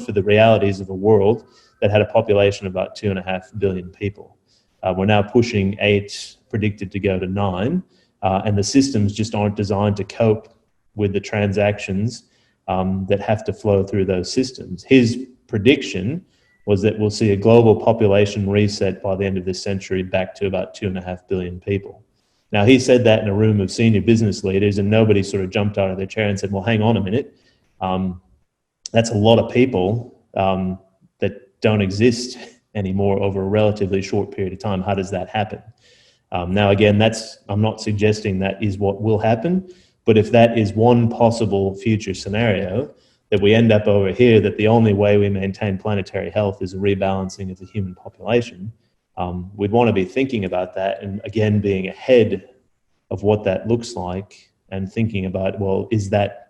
for the realities of a world that had a population of about 2.5 billion people. We're now pushing 8, predicted to go to 9, and the systems just aren't designed to cope with the transactions that have to flow through those systems. His prediction was that we'll see a global population reset by the end of this century back to about 2.5 billion people. Now, he said that in a room of senior business leaders, and nobody sort of jumped out of their chair and said, well, hang on a minute. That's a lot of people that don't exist anymore over a relatively short period of time. How does that happen? Now, again, I'm not suggesting that is what will happen, but if that is one possible future scenario, that we end up over here, that the only way we maintain planetary health is a rebalancing of the human population, we'd want to be thinking about that and, again, being ahead of what that looks like and thinking about, well, is that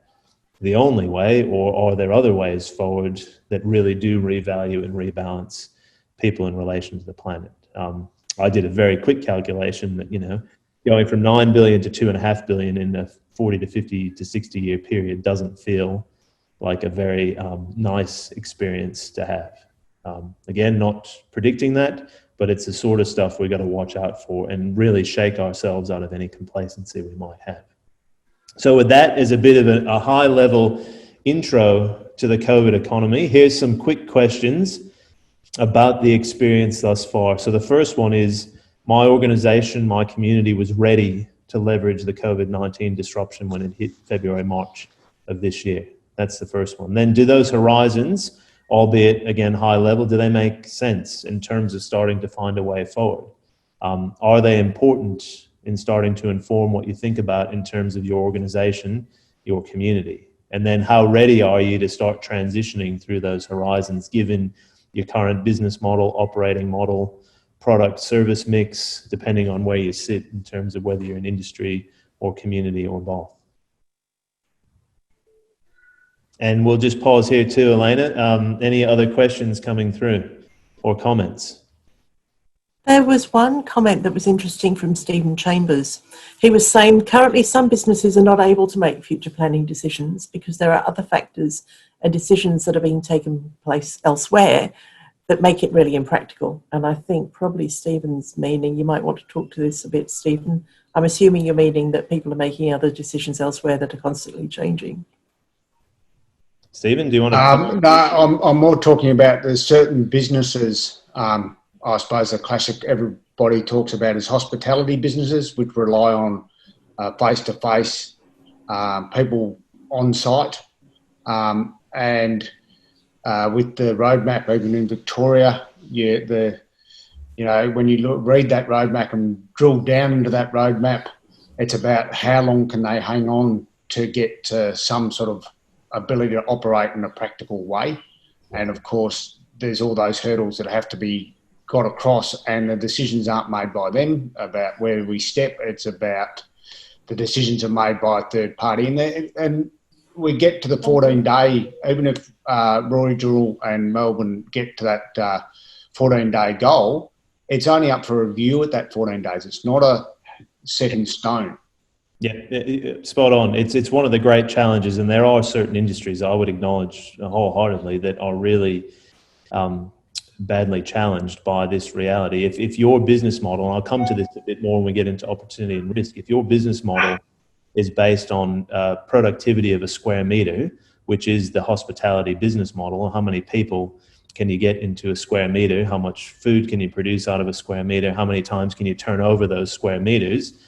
the only way, or are there other ways forward that really do revalue and rebalance people in relation to the planet? I did a very quick calculation that, going from 9 billion to 2.5 billion in a 40 to 50 to 60 year period doesn't feel like a very nice experience to have. Again, not predicting that, but it's the sort of stuff we've got to watch out for and really shake ourselves out of any complacency we might have. So with that as a bit of a high-level intro to the COVID economy, here's some quick questions about the experience thus far. So the first one is, my organization, my community was ready to leverage the COVID-19 disruption when it hit February, March of this year. That's the first one. Then, do those horizons, albeit again high level, do they make sense in terms of starting to find a way forward? Are they important in starting to inform what you think about in terms of your organization, your community? And then how ready are you to start transitioning through those horizons given your current business model, operating model, product service mix, depending on where you sit in terms of whether you're an industry or community or both? And we'll just pause here too, Elena. Any other questions coming through or comments? There was one comment that was interesting from Stephen Chambers. He was saying currently some businesses are not able to make future planning decisions because there are other factors and decisions that are being taken place elsewhere that make it really impractical. And I think probably Stephen's meaning, you might want to talk to this a bit, Stephen. I'm assuming you're meaning that people are making other decisions elsewhere that are constantly changing. Stephen, do you want to? No, I'm more talking about there's certain businesses, I suppose the classic everybody talks about is hospitality businesses, which rely on face-to-face people on site. And with the roadmap, even in Victoria, when you read that roadmap and drill down into that roadmap, it's about how long can they hang on to get to some sort of ability to operate in a practical way. And of course, there's all those hurdles that have to be got across, and the decisions aren't made by them about where we step. It's about the decisions are made by a third party. And we get to the 14-day, even if Roy Jewell and Melbourne get to that 14-day goal, it's only up for review at that 14 days. It's not a set in stone. Yeah, spot on. It's one of the great challenges, and there are certain industries I would acknowledge wholeheartedly that are really badly challenged by this reality. If your business model, and I'll come to this a bit more when we get into opportunity and risk, if your business model is based on productivity of a square meter, which is the hospitality business model, how many people can you get into a square meter, how much food can you produce out of a square meter, how many times can you turn over those square meters,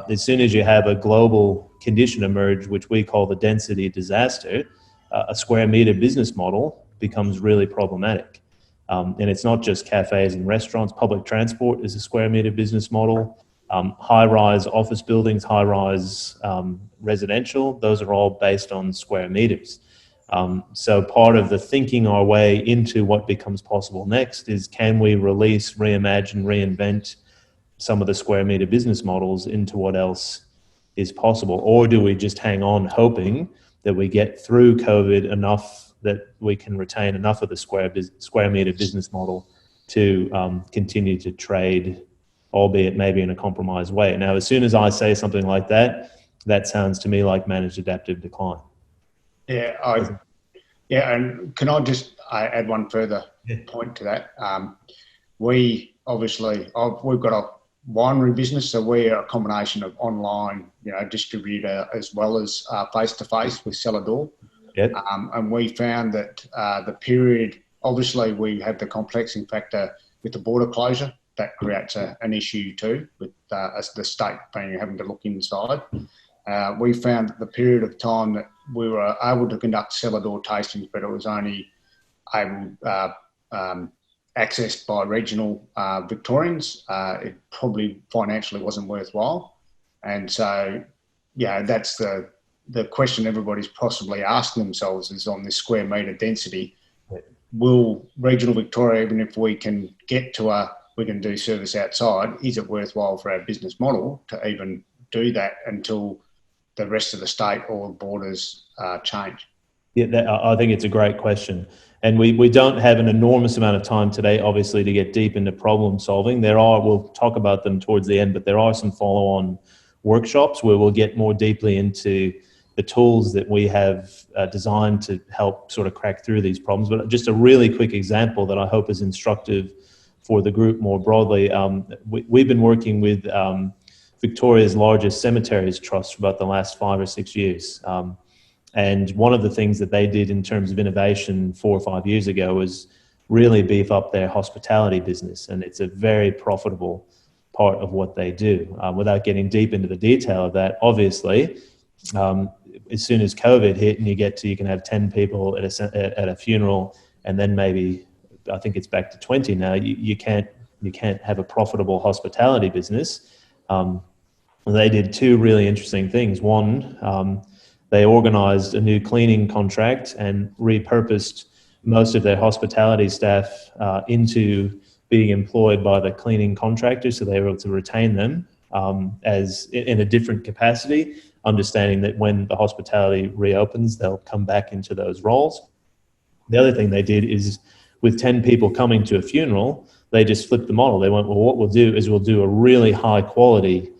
as soon as you have a global condition emerge, which we call the density disaster, a square meter business model becomes really problematic. And it's not just cafes and restaurants. Public transport is a square meter business model. High-rise office buildings, high-rise residential, those are all based on square meters. So part of the thinking our way into what becomes possible next is, can we release, reimagine, reinvent some of the square meter business models into what else is possible? Or do we just hang on hoping that we get through COVID enough that we can retain enough of the square meter business model to continue to trade, albeit maybe in a compromised way? Now, as soon as I say something like that, that sounds to me like managed adaptive decline. Yeah, and can I just I add one further point to that. We've got a winery business, so we are a combination of online, distributor as well as face-to-face with cellar door. Yep. And we found that the period, obviously we had the complexing factor with the border closure. That creates an issue too, with as the state having to look inside. We found that the period of time that we were able to conduct cellar door tastings, but it was only able accessed by regional Victorians, it probably financially wasn't worthwhile. And so, that's the question everybody's possibly asking themselves is on this square metre density. Will regional Victoria, even if we can get to we can do service outside, is it worthwhile for our business model to even do that until the rest of the state or borders change? Yeah, I think it's a great question. And we don't have an enormous amount of time today, obviously, to get deep into problem solving. We'll talk about them towards the end, but there are some follow-on workshops where we'll get more deeply into the tools that we have designed to help sort of crack through these problems. But just a really quick example that I hope is instructive for the group more broadly. We've been working with Victoria's largest cemeteries trust for about the last 5 or 6 years. And one of the things that they did in terms of innovation 4 or 5 years ago was really beef up their hospitality business. And it's a very profitable part of what they do. Without getting deep into the detail of that, obviously, as soon as COVID hit and you can have 10 people at a funeral, and then maybe, I think it's back to 20 now, you can't have a profitable hospitality business. They did 2 really interesting things. One, they organized a new cleaning contract and repurposed most of their hospitality staff into being employed by the cleaning contractors, so they were able to retain them as in a different capacity, understanding that when the hospitality reopens, they'll come back into those roles. The other thing they did is, with 10 people coming to a funeral, they just flipped the model. They went, well, what we'll do is we'll do a really high quality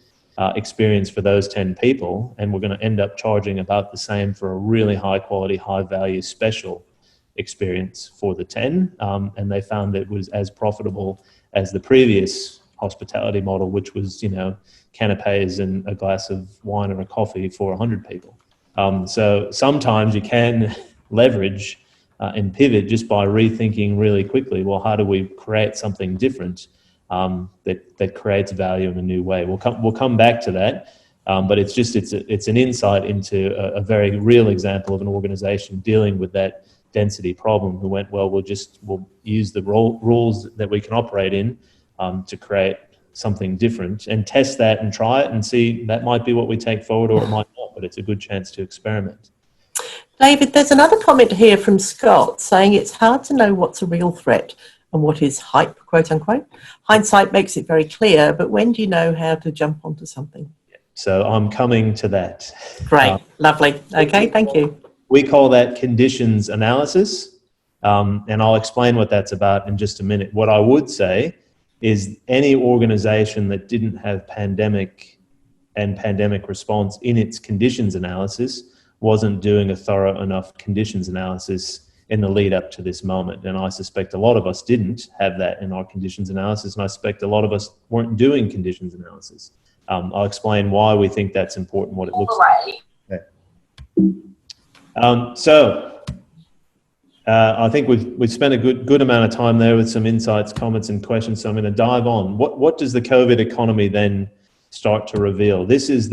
experience for those 10 people, and we're going to end up charging about the same for a really high quality, high value special experience for the 10. And they found that it was as profitable as the previous hospitality model, which was, canapes and a glass of wine or a coffee for 100 people. So sometimes you can leverage and pivot just by rethinking really quickly, well, how do we create something different that creates value in a new way? We'll come back to that, but it's an insight into a very real example of an organization dealing with that density problem, who went, well, we'll use the rules that we can operate in to create something different, and test that and try it and see. That might be what we take forward, or it might not, but it's a good chance to experiment. David, there's another comment here from Scott saying it's hard to know what's a real threat and what is hype, quote unquote. Hindsight makes it very clear, but when do you know how to jump onto something? So I'm coming to that. Great, lovely. Okay, thank you. We call that conditions analysis, and I'll explain what that's about in just a minute. What I would say is any organization that didn't have pandemic and pandemic response in its conditions analysis wasn't doing a thorough enough conditions analysis in the lead up to this moment. And I suspect a lot of us didn't have that in our conditions analysis, and I suspect a lot of us weren't doing conditions analysis. I'll explain why we think that's important, what it looks like. Okay. I think we've spent a good amount of time there with some insights, comments, and questions. So I'm going to dive on. What does the COVID economy then start to reveal? This is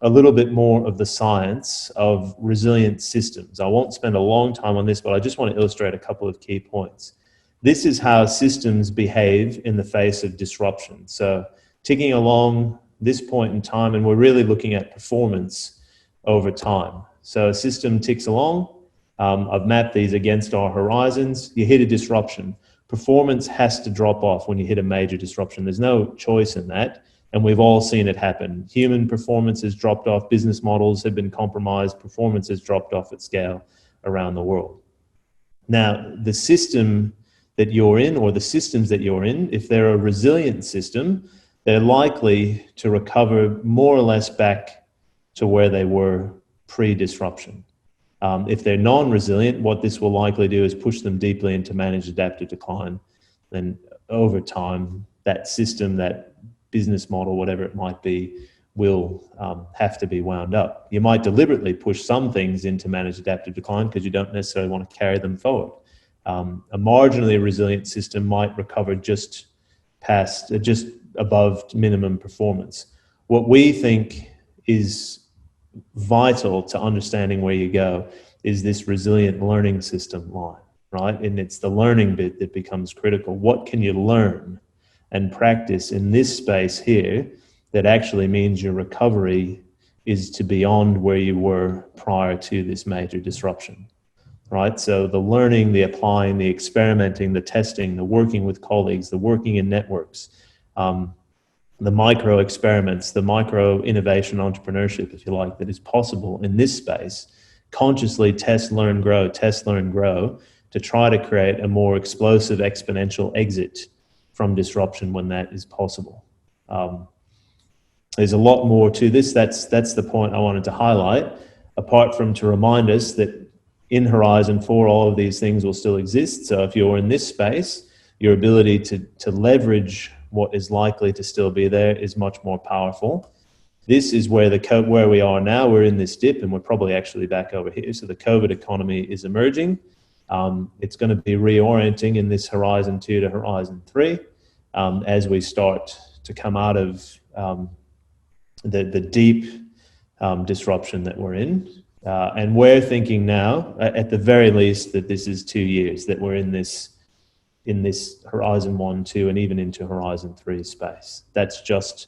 a little bit more of the science of resilient systems. I won't spend a long time on this, but I just want to illustrate a couple of key points. This is how systems behave in the face of disruption. So ticking along this point in time, and we're really looking at performance over time. So a system ticks along. I've mapped these against our horizons. You hit a disruption. Performance has to drop off when you hit a major disruption. There's no choice in that, and we've all seen it happen. Human performance has dropped off. Business models have been compromised. Performance has dropped off at scale around the world. Now, the system that you're in, or the systems that you're in, if they're a resilient system, they're likely to recover more or less back to where they were pre-disruption. If they're non-resilient, what this will likely do is push them deeply into managed adaptive decline. Then over time, that system, that business model, whatever it might be, will have to be wound up. You might deliberately push some things into managed adaptive decline because you don't necessarily want to carry them forward. A marginally resilient system might recover just above minimum performance. What we think is vital to understanding where you go is this resilient learning system line, right? And it's the learning bit that becomes critical. What can you learn and practice in this space here that actually means your recovery is to beyond where you were prior to this major disruption, right? So the learning, the applying, the experimenting, the testing, the working with colleagues, the working in networks, the micro experiments, the micro innovation entrepreneurship, if you like, that is possible in this space. Consciously test, learn, grow, to try to create a more explosive exponential exit from disruption when that is possible. There's a lot more to this. That's the point I wanted to highlight, apart from to remind us that in Horizon 4, all of these things will still exist. So if you're in this space, your ability to leverage what is likely to still be there is much more powerful. This is where where we are now. We're in this dip and we're probably actually back over here. So the COVID economy is emerging. It's going to be reorienting in this Horizon 2 to Horizon 3 as we start to come out of the deep disruption that we're in. And we're thinking now, at the very least, that this is 2 years, that we're in this Horizon 1, 2, and even into Horizon 3 space. That's just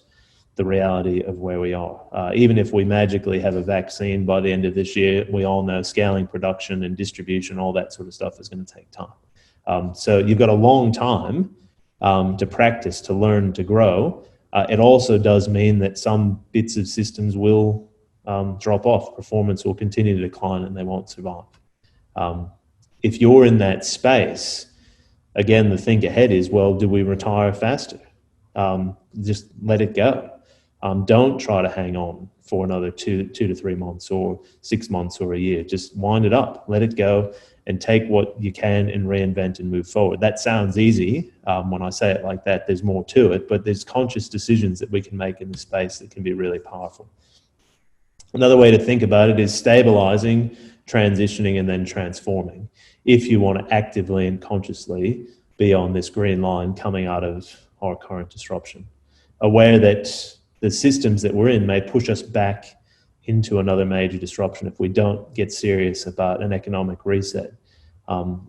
the reality of where we are. Even if we magically have a vaccine by the end of this year, we all know scaling production and distribution, all that sort of stuff is going to take time. So you've got a long time to practice, to learn, to grow. It also does mean that some bits of systems will drop off. Performance will continue to decline and they won't survive. If you're in that space, again, the think ahead is, well, do we retire faster? Just let it go. Don't try to hang on for another two to 3 months or 6 months or a year. Just wind it up, let it go, and take what you can and reinvent and move forward. That sounds easy when I say it like that. There's more to it, but there's conscious decisions that we can make in the space that can be really powerful. Another way to think about it is stabilizing, transitioning, and then transforming. If you want to actively and consciously be on this green line coming out of our current disruption, aware that the systems that we're in may push us back into another major disruption if we don't get serious about an economic reset.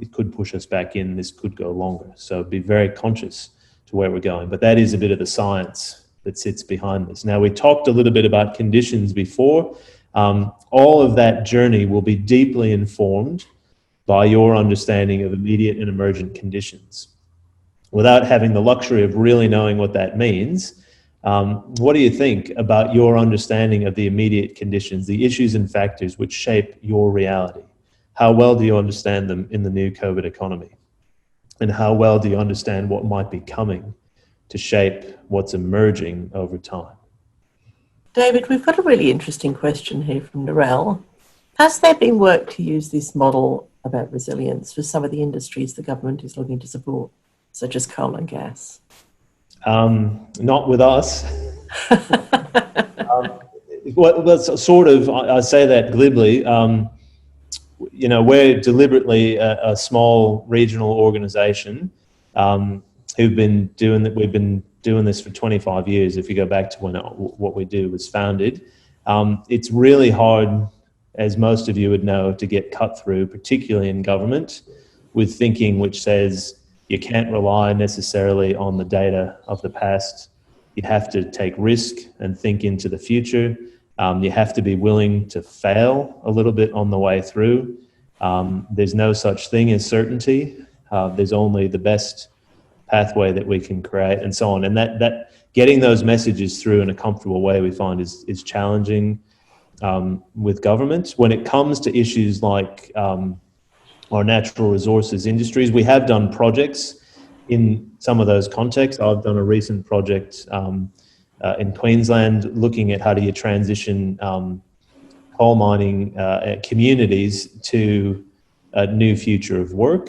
It could push us back in. This could go longer. So be very conscious to where we're going. But that is a bit of the science that sits behind this. Now, we talked a little bit about conditions before. All of that journey will be deeply informed by your understanding of immediate and emergent conditions. Without having the luxury of really knowing what that means, what do you think about your understanding of the immediate conditions, the issues and factors which shape your reality? How well do you understand them in the new COVID economy? And how well do you understand what might be coming to shape what's emerging over time? David, we've got a really interesting question here from Narelle. Has there been work to use this model about resilience for some of the industries the government is looking to support, such as coal and gas? Not with us. Well, sort of, I say that glibly. We're deliberately a small regional organization who've been doing that. We've been doing this for 25 years. If you go back to when what we do was founded, it's really hard, as most of you would know, to get cut through, particularly in government, with thinking which says you can't rely necessarily on the data of the past. You have to take risk and think into the future. You have to be willing to fail a little bit on the way through. There's no such thing as certainty. There's only the best pathway that we can create, and so on. And that getting those messages through in a comfortable way, we find is challenging with government. When it comes to issues like our natural resources industries, we have done projects in some of those contexts. I've done a recent project in Queensland looking at how do you transition coal mining communities to a new future of work.